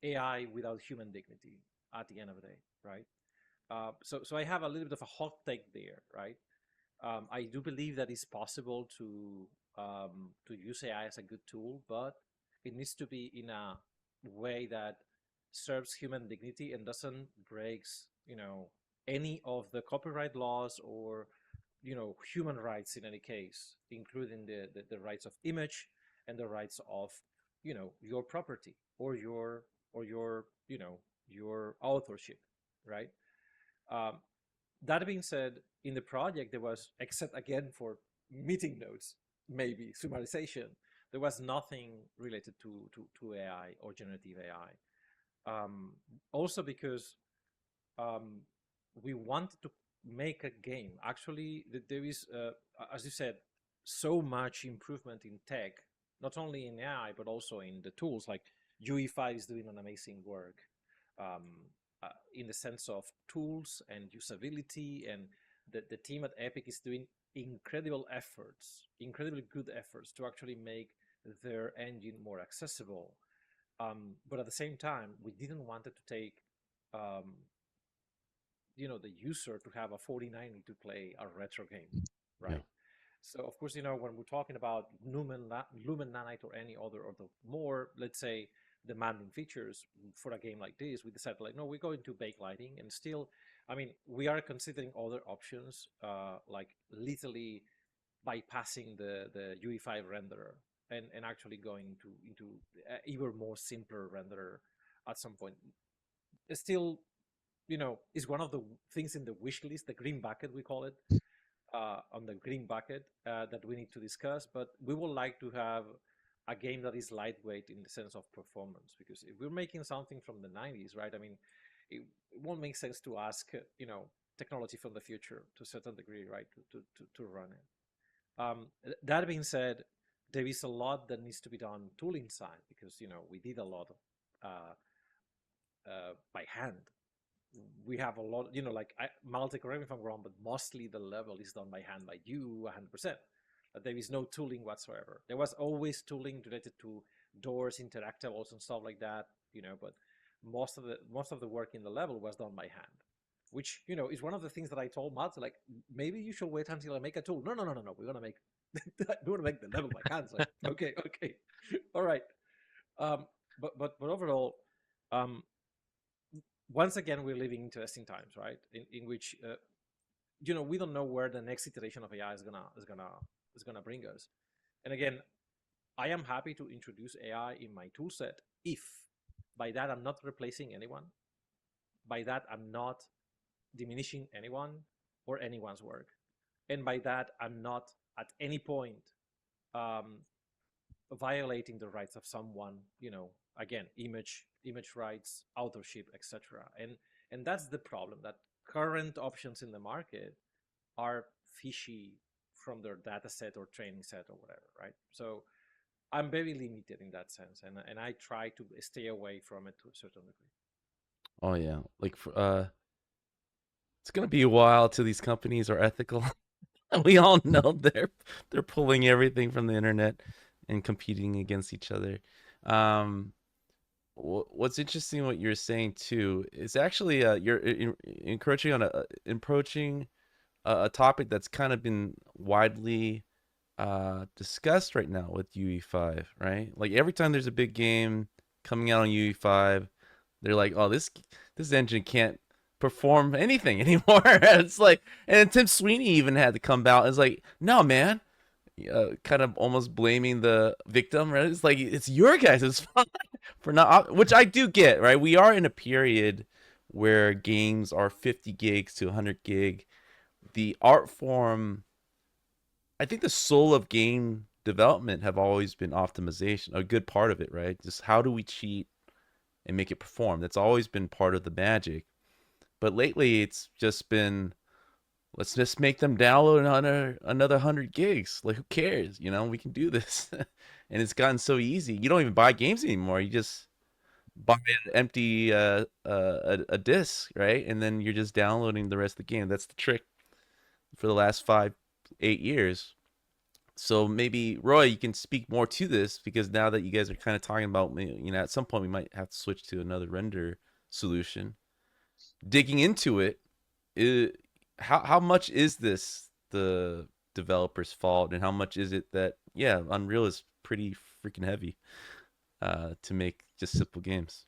AI without human dignity at the end of the day, right? So I have a little bit of a hot take there, right? I do believe that it's possible to use AI as a good tool, but it needs to be in a way that serves human dignity and doesn't breaks, any of the copyright laws or human rights in any case, including the rights of image and the rights of your property or your authorship, right? Um, that being said, in the project there was, except again for meeting notes, maybe summarization, there was nothing related to AI or generative AI. Also because um, we wanted to make a game. Actually, there is, as you said, so much improvement in tech, not only in AI but also in the tools. Like UE5 is doing an amazing work in the sense of tools and usability, and the team at Epic is doing incredibly good efforts to actually make their engine more accessible. But at the same time, we didn't want it to take um, the user to have a 4090 to play a retro game, Yeah. right? So of course, when we're talking about Lumen Nanite or any other or the more, let's say, demanding features for a game like this, we decided like, no, we're going to backlighting, and still, I mean, we are considering other options, like literally bypassing the UE5 renderer and actually going into even more simpler renderer at some point. Still, is one of the things in the wish list, the green bucket we call it, on the green bucket that we need to discuss. But we would like to have a game that is lightweight in the sense of performance, because if we're making something from the 90s, right? I mean, it won't make sense to ask, technology from the future to a certain degree, right, to run it. That being said, there is a lot that needs to be done tooling side, because we did a lot of by hand. We have a lot, like Malte, correct me if I'm wrong, but mostly the level is done by hand by you 100%. There is no tooling whatsoever. There was always tooling related to doors, interactables, and stuff like that, but most of the work in the level was done by hand, which is one of the things that I told Malte, like, maybe you should wait until I make a tool. No, no, no, no, no. We're gonna make we're gonna make the level by hand. It's like, okay, okay, all right. Um, but overall, um, once again, we're living interesting times, right? In which we don't know where the next iteration of AI is gonna bring us. And again, I am happy to introduce AI in my tool set if by that I'm not replacing anyone, by that I'm not diminishing anyone or anyone's work, and by that I'm not at any point um, violating the rights of someone, again, image rights, authorship, etc. And that's the problem, that current options in the market are fishy from their data set or training set or whatever, right? So I'm very limited in that sense, and I try to stay away from it to a certain degree. Oh yeah. It's gonna be a while till these companies are ethical. We all know they're pulling everything from the internet and competing against each other. Um, what's interesting what you're saying too is actually you're encroaching on approaching a topic that's kind of been widely discussed right now with UE5, right? Like every time there's a big game coming out on UE5, they're like, "Oh, this engine can't perform anything anymore." It's like, and Tim Sweeney even had to come out. It's like, "No, man." Kind of almost blaming the victim, right? It's like it's your guys' fault for not, which I do get, right? We are in a period where games are 50 gigs to 100 gig. The art form, I think the soul of game development have always been optimization, a good part of it, right? Just how do we cheat and make it perform? That's always been part of the magic. But lately, it's just been let's just make them download another 100 gigs. Like, who cares? We can do this. And it's gotten so easy. You don't even buy games anymore. You just buy an empty a disc, right? And then you're just downloading the rest of the game. That's the trick for the last 5, 8 years. So maybe Roy, you can speak more to this, because now that you guys are kind of talking about, at some point we might have to switch to another render solution. Digging into it, how much is this the developer's fault, and how much is it that Unreal is pretty freaking heavy to make just simple games?